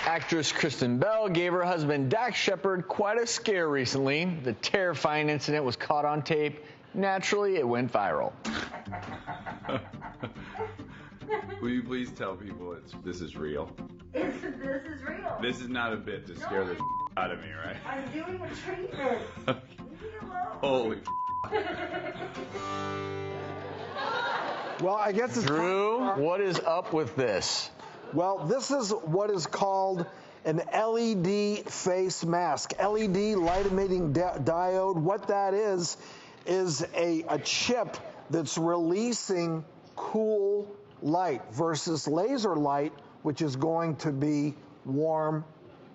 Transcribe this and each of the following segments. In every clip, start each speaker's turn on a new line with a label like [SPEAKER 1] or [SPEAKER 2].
[SPEAKER 1] Actress Kristen Bell gave her husband Dax Shepard quite a scare recently. The terrifying incident was caught on tape. Naturally, it went viral.
[SPEAKER 2] Will you please tell people this is real?
[SPEAKER 3] This is real.
[SPEAKER 2] This is not a bit to scare the out of me, right?
[SPEAKER 3] I'm doing a treatment. Leave me alone.
[SPEAKER 2] Holy
[SPEAKER 4] Well, I guess it's
[SPEAKER 1] Drew, what is up with this?
[SPEAKER 4] Well, this is what is called an LED face mask. LED, light emitting diode. What that is a chip that's releasing cool light versus laser light, which is going to be warm.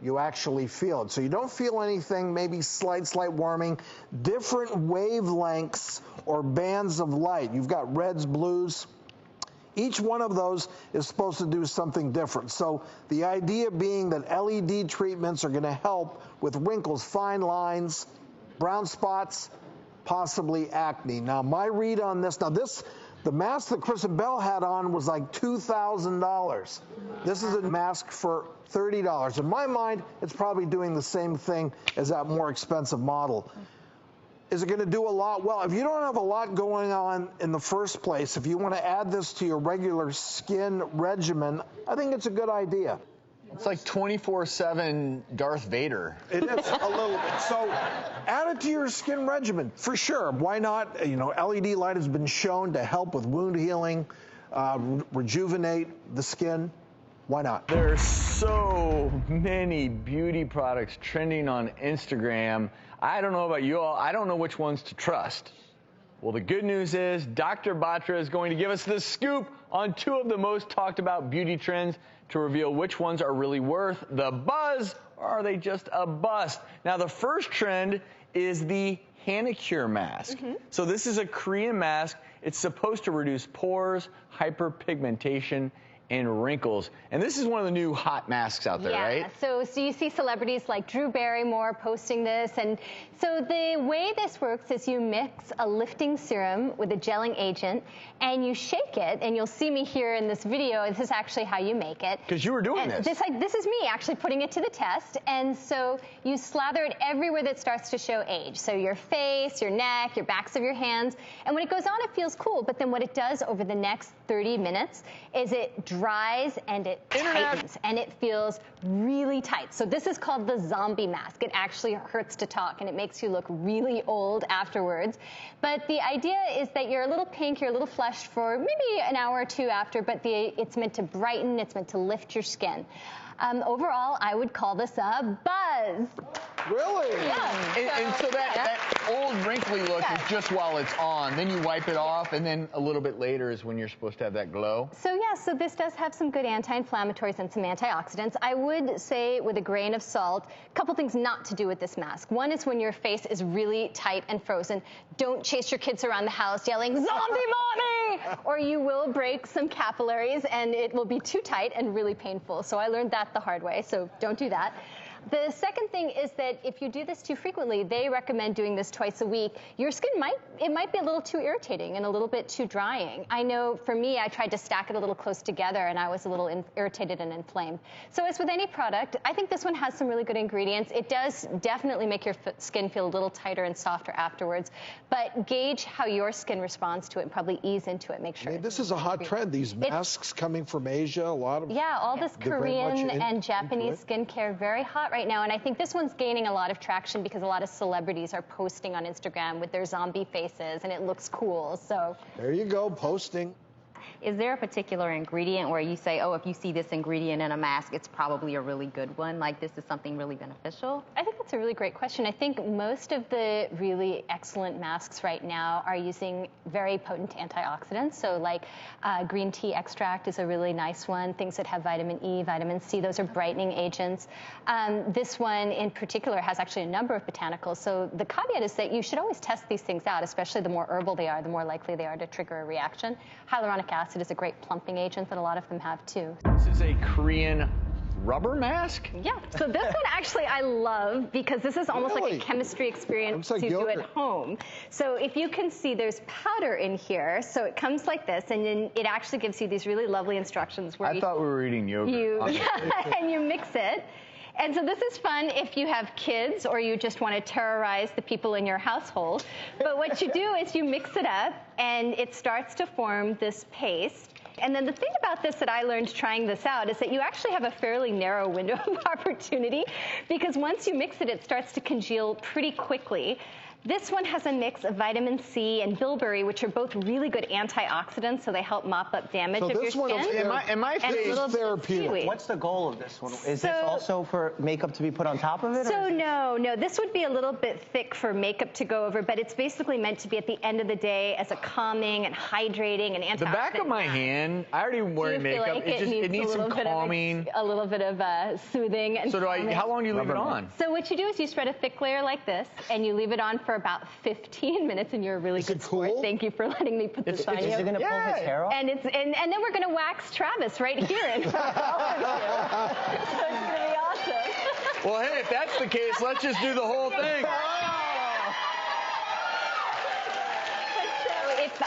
[SPEAKER 4] You actually feel it. So you don't feel anything, maybe slight warming. Different wavelengths or bands of light. You've got reds, blues. Each one of those is supposed to do something different. So the idea being that LED treatments are going to help with wrinkles, fine lines, brown spots, possibly acne. Now, my read on this, the mask that Kristen Bell had on was like $2,000. This is a mask for $30. In my mind, it's probably doing the same thing as that more expensive model. Is it going to do a lot? Well, if you don't have a lot going on in the first place, if you want to add this to your regular skin regimen, I think it's a good idea.
[SPEAKER 1] It's like 24/7 Darth Vader.
[SPEAKER 4] It is a little bit. So add it to your skin regimen, for sure. Why not? You know, LED light has been shown to help with wound healing, rejuvenate the skin. Why not?
[SPEAKER 1] There's so many beauty products trending on Instagram. I don't know about you all. I don't know which ones to trust. Well, the good news is Dr. Batra is going to give us the scoop on two of the most talked about beauty trends to reveal which ones are really worth the buzz or are they just a bust. Now, the first trend is the hanacure mask. So this is a Korean mask. It's supposed to reduce pores, hyperpigmentation, and wrinkles. And this is one of the new hot masks out there, right?
[SPEAKER 5] So you see celebrities like Drew Barrymore posting this. And so the way this works is you mix a lifting serum with a gelling agent and you shake it, and you'll see me here in this video. This is actually how you make it.
[SPEAKER 1] Because you were doing this.
[SPEAKER 5] This is me actually putting it to the test. And so you slather it everywhere that starts to show age. So your face, your neck, your backs of your hands. And when it goes on, it feels cool. But then what it does over the next 30 minutes is it dries and it tightens and it feels really tight. So this is called the zombie mask. It actually hurts to talk and it makes you look really old afterwards. But the idea is that you're a little pink, you're a little flushed for maybe an hour or two after, but it's meant to brighten, it's meant to lift your skin. Overall, I would call this a buzz.
[SPEAKER 4] Really?
[SPEAKER 5] Yeah.
[SPEAKER 1] And so that old wrinkly look is just while it's on. Then you wipe it off, and then a little bit later is when you're supposed to have that glow.
[SPEAKER 5] So yeah, so this does have some good anti-inflammatories and some antioxidants. I would say with a grain of salt, a couple things not to do with this mask. One is when your face is really tight and frozen, don't chase your kids around the house yelling, "Zombie mommy!" or you will break some capillaries and it will be too tight and really painful. So I learned that the hard way, so don't do that. The second thing is that if you do this too frequently, they recommend doing this twice a week. Your skin might be a little too irritating and a little bit too drying. I know for me, I tried to stack it a little close together and I was a little irritated and inflamed. So as with any product, I think this one has some really good ingredients. It does definitely make your skin feel a little tighter and softer afterwards, but gauge how your skin responds to it and probably ease into it. Make sure.
[SPEAKER 4] I mean, this is a hot trend. These masks coming from Asia, a lot of
[SPEAKER 5] all this Korean and Japanese skincare, very hot right now, and I think this one's gaining a lot of traction because a lot of celebrities are posting on Instagram with their zombie faces, and it looks cool. So
[SPEAKER 4] there you go, posting.
[SPEAKER 6] Is there a particular ingredient where you say, oh, if you see this ingredient in a mask, it's probably a really good one? Like, this is something really beneficial?
[SPEAKER 5] I think that's a really great question. I think most of the really excellent masks right now are using very potent antioxidants. So like green tea extract is a really nice one. Things that have vitamin E, vitamin C, those are brightening agents. This one in particular has actually a number of botanicals. So the caveat is that you should always test these things out, especially the more herbal they are, the more likely they are to trigger a reaction. Hyaluronic acid is a great plumping agent that a lot of them have too.
[SPEAKER 1] This is a Korean rubber mask?
[SPEAKER 5] Yeah, so this one actually I love because this is almost like a chemistry experience to do at home. So if you can see, there's powder in here, so it comes like this, and then it actually gives you these really lovely instructions where
[SPEAKER 1] I thought we were eating yogurt.
[SPEAKER 5] and you mix it. And so this is fun if you have kids or you just want to terrorize the people in your household. But what you do is you mix it up, and it starts to form this paste. And then the thing about this that I learned trying this out is that you actually have a fairly narrow window of opportunity, because once you mix it, it starts to congeal pretty quickly. This one has a mix of vitamin C and bilberry, which are both really good antioxidants, so they help mop up damage of your skin.
[SPEAKER 1] In my face,
[SPEAKER 4] therapeutic.
[SPEAKER 7] What's the goal of this one? Is this also for makeup to be put on top of it?
[SPEAKER 5] So no, this would be a little bit thick for makeup to go over, but it's basically meant to be at the end of the day as a calming and hydrating and antioxidant. The
[SPEAKER 1] back of my hand, I already wear makeup.
[SPEAKER 5] Like it needs some
[SPEAKER 1] calming.
[SPEAKER 5] A little bit of soothing and calming.
[SPEAKER 1] How long do you leave it on?
[SPEAKER 5] So what you do is you spread a thick layer like this, and you leave it on for about 15 minutes, and you're a really good sport. Thank you for letting me put this on you.
[SPEAKER 7] Is it going to pull his hair off?
[SPEAKER 5] And then we're going to wax Travis right here in front of all of you. So it's going to be awesome.
[SPEAKER 1] Well, hey, if that's the case, let's just do the whole thing.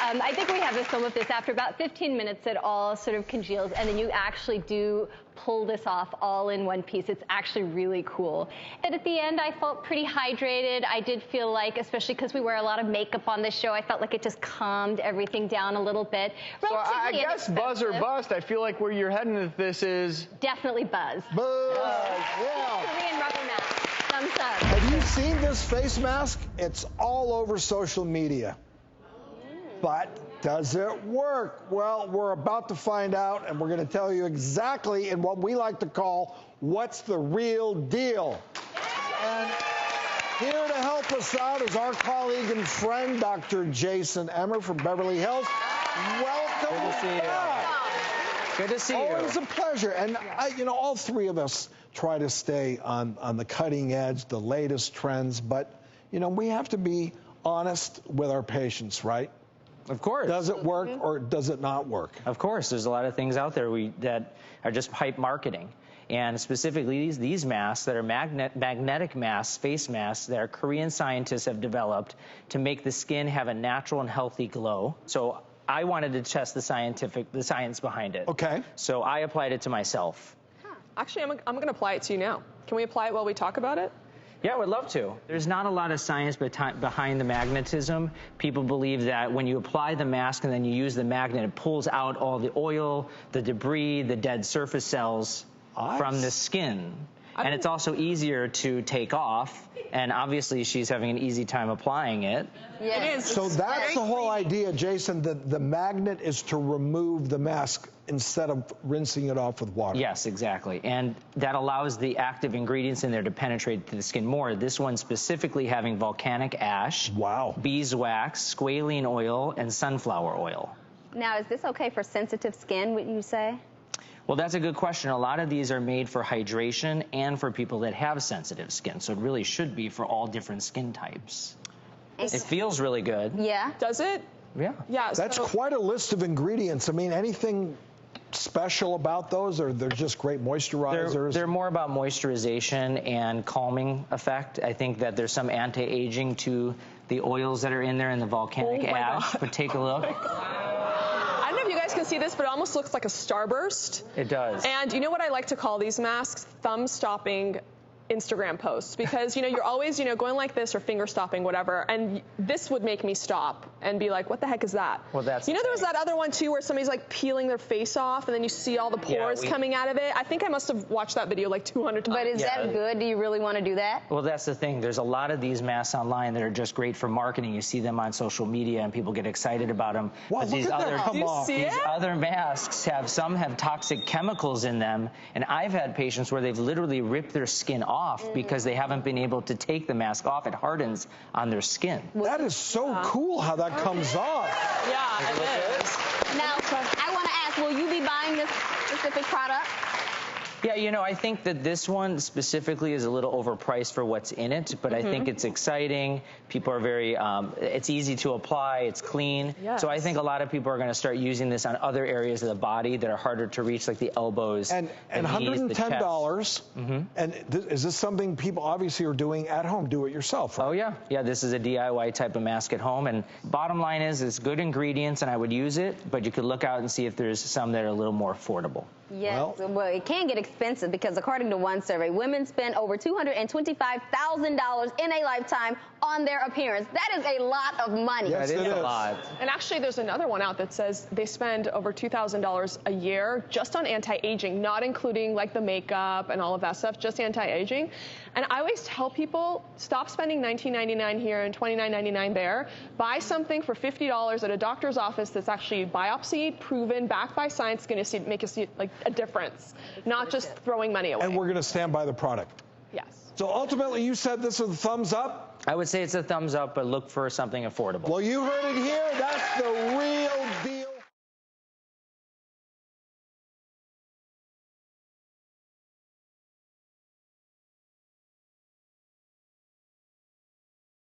[SPEAKER 5] I think we have a film of this. After about 15 minutes, it all sort of congeals, and then you actually do pull this off all in one piece. It's actually really cool. And at the end, I felt pretty hydrated. I did feel like, especially because we wear a lot of makeup on this show, I felt like it just calmed everything down a little bit.
[SPEAKER 1] So I guess buzz or bust. I feel like where you're heading with this is...
[SPEAKER 5] Definitely buzz.
[SPEAKER 4] Buzz, yeah.
[SPEAKER 5] Korean rubber mask. Thumbs up.
[SPEAKER 4] Have you seen this face mask? It's all over social media. But does it work? Well, we're about to find out, and we're going to tell you exactly in what we like to call what's the real deal. And here to help us out is our colleague and friend, Dr. Jason Emmer from Beverly Hills. Welcome.
[SPEAKER 7] Good to see you. Good to see you.
[SPEAKER 4] Always a pleasure. And, all three of us try to stay on the cutting edge, the latest trends. But, we have to be honest with our patients, right?
[SPEAKER 7] Of course.
[SPEAKER 4] Does it work or does it not work?
[SPEAKER 7] Of course. There's a lot of things out there that are just hype marketing. And specifically these masks that are magnetic masks, face masks, that our Korean scientists have developed to make the skin have a natural and healthy glow. So I wanted to test the science behind it.
[SPEAKER 4] Okay.
[SPEAKER 7] So I applied it to myself.
[SPEAKER 8] Actually, I'm going to apply it to you now. Can we apply it while we talk about it?
[SPEAKER 7] Yeah, I would love to. There's not a lot of science behind the magnetism. People believe that when you apply the mask and then you use the magnet, it pulls out all the oil, the debris, the dead surface cells from the skin. And it's also easier to take off. And obviously, she's having an easy time applying it.
[SPEAKER 8] Yeah, it is.
[SPEAKER 4] So that's the whole idea, Jason, that the magnet is to remove the mask instead of rinsing it off with water.
[SPEAKER 7] Yes, exactly. And that allows the active ingredients in there to penetrate to the skin more. This one specifically having volcanic ash, beeswax, squalene oil, and sunflower oil.
[SPEAKER 6] Now, is this okay for sensitive skin, would you say?
[SPEAKER 7] Well, that's a good question. A lot of these are made for hydration and for people that have sensitive skin, so it really should be for all different skin types. It feels really good.
[SPEAKER 6] Yeah.
[SPEAKER 8] Does it?
[SPEAKER 7] Yeah.
[SPEAKER 8] Yeah.
[SPEAKER 4] That's quite a list of ingredients. I mean, anything special about those, or they're just great moisturizers?
[SPEAKER 7] They're more about moisturization and calming effect. I think that there's some anti-aging to the oils that are in there and the volcanic ash, but take a look.
[SPEAKER 8] I don't know if you guys can see this, but it almost looks like a starburst.
[SPEAKER 7] It does.
[SPEAKER 8] And you know what I like to call these masks? Thumb-stopping Instagram posts, because you're always going like this or finger stopping, whatever, and this would make me stop and be like, what the heck is that?
[SPEAKER 7] Well, that's
[SPEAKER 8] there was that other one too where somebody's like peeling their face off and then you see all the pores coming out of it. I think I must have watched that video like 200 times.
[SPEAKER 6] But is that good? Do you really want to do that?
[SPEAKER 7] Well, that's the thing. There's a lot of these masks online that are just great for marketing. You see them on social media and people get excited about them.
[SPEAKER 4] Wow,
[SPEAKER 7] but these other other masks have toxic chemicals in them, and I've had patients where they've literally ripped their skin off because they haven't been able to take the mask off. It hardens on their skin.
[SPEAKER 4] That is so cool how that comes off.
[SPEAKER 8] Yeah, it is.
[SPEAKER 6] Now, I want to ask, will you be buying this specific product?
[SPEAKER 7] Yeah, I think that this one specifically is a little overpriced for what's in it, but I think it's exciting. People are very, it's easy to apply, it's clean.
[SPEAKER 8] Yes.
[SPEAKER 7] So I think a lot of people are going to start using this on other areas of the body that are harder to reach, like the elbows,
[SPEAKER 4] and
[SPEAKER 7] the knees, the chest.
[SPEAKER 4] $110. And is this something people obviously are doing at home? Do it yourself, right?
[SPEAKER 7] Oh, yeah. Yeah, this is a DIY type of mask at home. And bottom line is, it's good ingredients, and I would use it, but you could look out and see if there's some that are a little more affordable.
[SPEAKER 6] Yes, well, it can get expensive because according to one survey, women spend over $225,000 in a lifetime on their appearance. That is a lot of money.
[SPEAKER 4] Yes,
[SPEAKER 7] That is
[SPEAKER 4] it
[SPEAKER 7] a lot.
[SPEAKER 8] And actually, there's another one out that says they spend over $2,000 a year just on anti-aging, not including like the makeup and all of that stuff, just anti-aging. And I always tell people, stop spending $19.99 here and $29.99 there. Buy something for $50 at a doctor's office that's actually biopsied, proven, backed by science, going to make you see like a difference, not just throwing money away.
[SPEAKER 4] And we're going to stand by the product.
[SPEAKER 8] Yes.
[SPEAKER 4] So ultimately, you said this is a thumbs up?
[SPEAKER 7] I would say it's a thumbs up, but look for something affordable.
[SPEAKER 4] Well, you heard it here. That's the real deal.